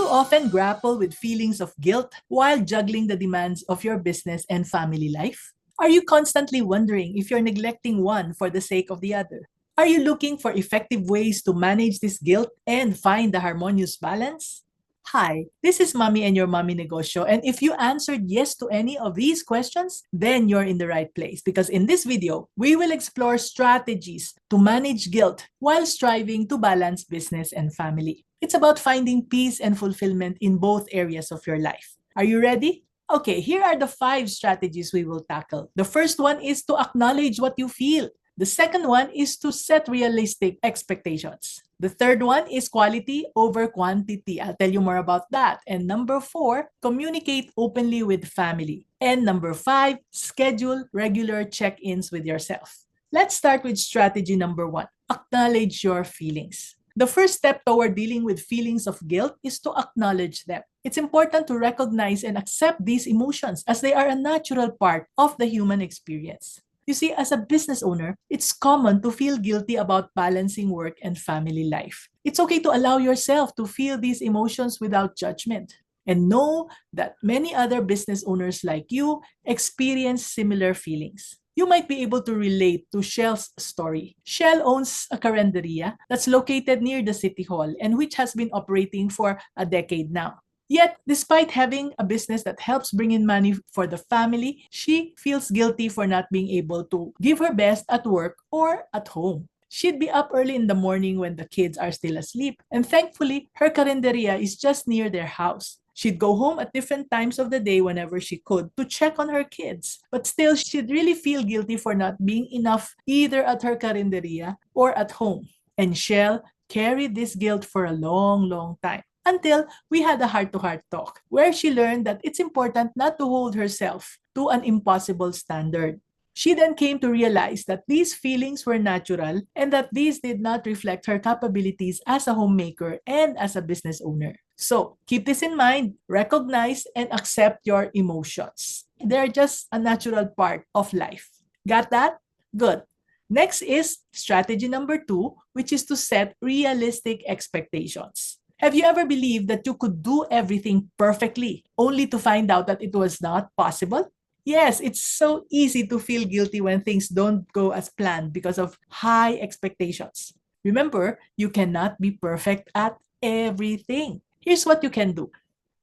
you often grapple with feelings of guilt while juggling the demands of your business and family life? Are you constantly wondering if you're neglecting one for the sake of the other? Are you looking for effective ways to manage this guilt and find the harmonious balance? Hi, this is Mommy and your Mommy Negosyo. And if you answered yes to any of these questions, then you're in the right place. Because in this video, we will explore strategies to manage guilt while striving to balance business and family. It's about finding peace and fulfillment in both areas of your life. Are you ready? Okay, here are the 5 strategies we will tackle. The first one is to acknowledge what you feel. The second one is to set realistic expectations. The third one is quality over quantity. I'll tell you more about that. And number 4, communicate openly with family. And number 5, schedule regular check-ins with yourself. Let's start with strategy number 1. Acknowledge your feelings. The first step toward dealing with feelings of guilt is to acknowledge them. It's important to recognize and accept these emotions as they are a natural part of the human experience. You see, as a business owner, it's common to feel guilty about balancing work and family life. It's okay to allow yourself to feel these emotions without judgment. And know that many other business owners like you experience similar feelings. You might be able to relate to Shell's story. Shell owns a carinderia that's located near the City Hall and which has been operating for a decade now. Yet, despite having a business that helps bring in money for the family, she feels guilty for not being able to give her best at work or at home. She'd be up early in the morning when the kids are still asleep, and thankfully, her carinderia is just near their house. She'd go home at different times of the day whenever she could to check on her kids. But still, she'd really feel guilty for not being enough either at her carinderia or at home. And Shell carried this guilt for a long time. Until we had a heart-to-heart talk where she learned that it's important not to hold herself to an impossible standard. She then came to realize that these feelings were natural and that these did not reflect her capabilities as a homemaker and as a business owner. So keep this in mind, recognize and accept your emotions. They're just a natural part of life. Got that? Good. Next is strategy number 2, which is to set realistic expectations. Have you ever believed that you could do everything perfectly, only to find out that it was not possible? Yes, it's so easy to feel guilty when things don't go as planned because of high expectations. Remember, you cannot be perfect at everything. Here's what you can do.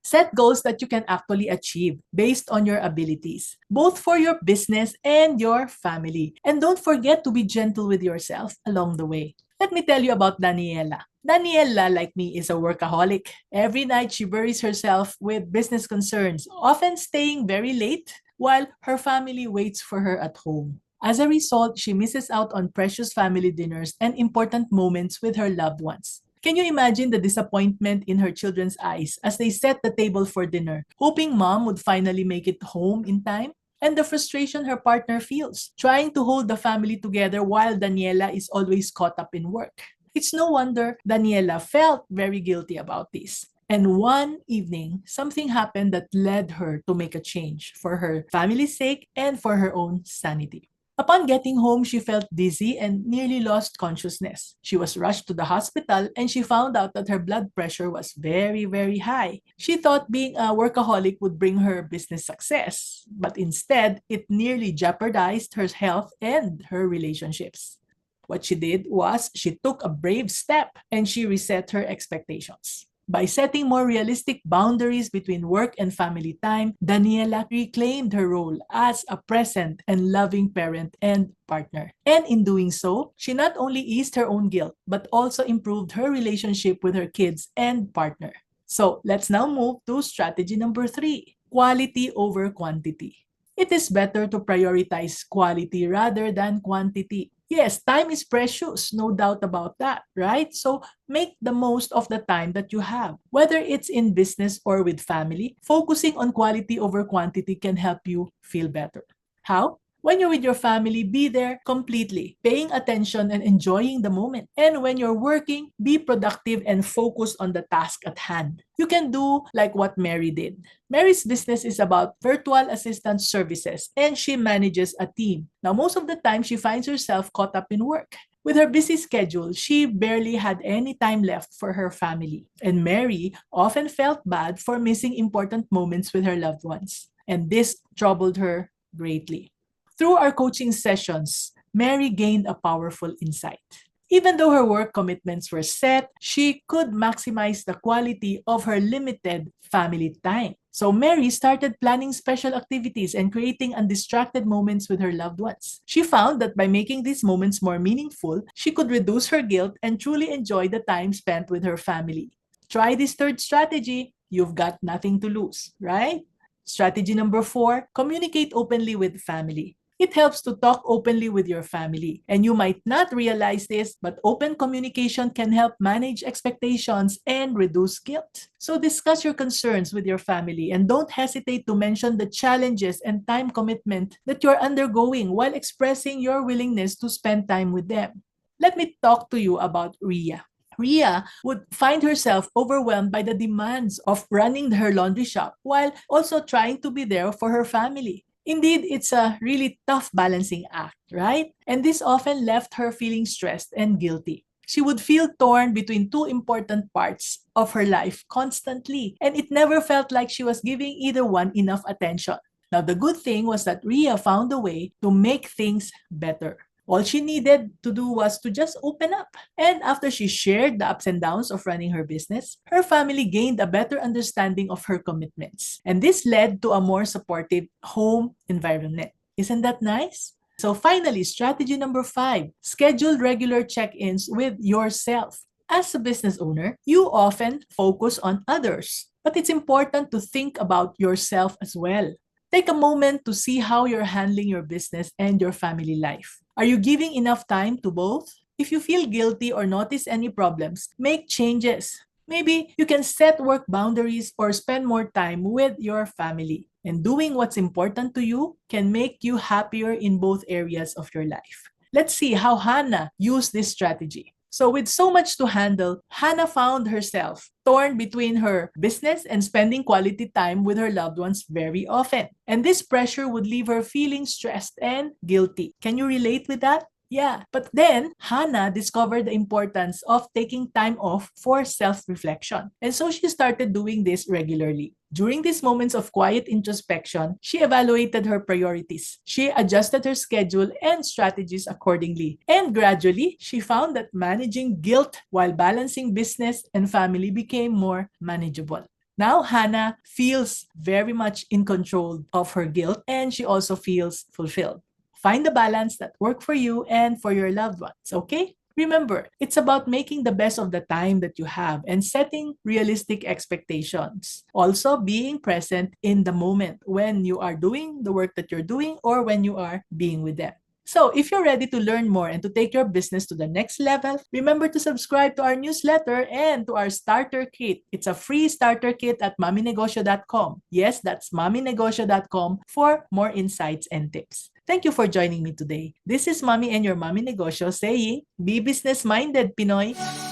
Set goals that you can actually achieve based on your abilities, both for your business and your family. And don't forget to be gentle with yourself along the way. Let me tell you about Daniela. Daniela, like me, is a workaholic. Every night she buries herself with business concerns, often staying very late while her family waits for her at home. As a result, she misses out on precious family dinners and important moments with her loved ones. Can you imagine the disappointment in her children's eyes as they set the table for dinner, hoping mom would finally make it home in time? And the frustration her partner feels, trying to hold the family together while Daniela is always caught up in work. It's no wonder Daniela felt very guilty about this. And one evening, something happened that led her to make a change for her family's sake and for her own sanity. Upon getting home, she felt dizzy and nearly lost consciousness. She was rushed to the hospital and she found out that her blood pressure was very high. She thought being a workaholic would bring her business success, but instead, it nearly jeopardized her health and her relationships. What she did was she took a brave step and she reset her expectations. By setting more realistic boundaries between work and family time, Daniela reclaimed her role as a present and loving parent and partner. And in doing so, she not only eased her own guilt, but also improved her relationship with her kids and partner. So let's now move to strategy number 3, quality over quantity. It is better to prioritize quality rather than quantity. Yes, time is precious, no doubt about that, right? So make the most of the time that you have. Whether it's in business or with family, focusing on quality over quantity can help you feel better. How? When you're with your family, be there completely, paying attention and enjoying the moment. And when you're working, be productive and focus on the task at hand. You can do like what Mary did. Mary's business is about virtual assistant services and she manages a team. Now, most of the time, she finds herself caught up in work. With her busy schedule, she barely had any time left for her family. And Mary often felt bad for missing important moments with her loved ones. And this troubled her greatly. Through our coaching sessions, Mary gained a powerful insight. Even though her work commitments were set, she could maximize the quality of her limited family time. So Mary started planning special activities and creating undistracted moments with her loved ones. She found that by making these moments more meaningful, she could reduce her guilt and truly enjoy the time spent with her family. Try this third strategy. You've got nothing to lose, right? Strategy number 4, communicate openly with family. It helps to talk openly with your family. And you might not realize this, but open communication can help manage expectations and reduce guilt. So discuss your concerns with your family and don't hesitate to mention the challenges and time commitment that you're undergoing while expressing your willingness to spend time with them. Let me talk to you about Ria. Ria would find herself overwhelmed by the demands of running her laundry shop while also trying to be there for her family. Indeed, it's a really tough balancing act, right? And this often left her feeling stressed and guilty. She would feel torn between two important parts of her life constantly, and it never felt like she was giving either one enough attention. Now, the good thing was that Ria found a way to make things better. All she needed to do was to just open up. And after she shared the ups and downs of running her business, her family gained a better understanding of her commitments. And this led to a more supportive home environment. Isn't that nice? So finally, strategy number 5, schedule regular check-ins with yourself. As a business owner, you often focus on others, but it's important to think about yourself as well. Take a moment to see how you're handling your business and your family life. Are you giving enough time to both? If you feel guilty or notice any problems, make changes. Maybe you can set work boundaries or spend more time with your family. And doing what's important to you can make you happier in both areas of your life. Let's see how Hannah used this strategy. So with so much to handle, Hannah found herself torn between her business and spending quality time with her loved ones very often. And this pressure would leave her feeling stressed and guilty. Can you relate with that? Yeah, but then Hannah discovered the importance of taking time off for self-reflection. And so she started doing this regularly. During these moments of quiet introspection, she evaluated her priorities. She adjusted her schedule and strategies accordingly. And gradually, she found that managing guilt while balancing business and family became more manageable. Now, Hannah feels very much in control of her guilt and she also feels fulfilled. Find the balance that works for you and for your loved ones, okay? Remember, it's about making the best of the time that you have and setting realistic expectations. Also, being present in the moment when you are doing the work that you're doing or when you are being with them. So, if you're ready to learn more and to take your business to the next level, remember to subscribe to our newsletter and to our starter kit. It's a free starter kit at mommynegosyo.com. Yes, that's mommynegosyo.com for more insights and tips. Thank you for joining me today. This is Mommy and your Mommy Negosyo saying, be business-minded, Pinoy!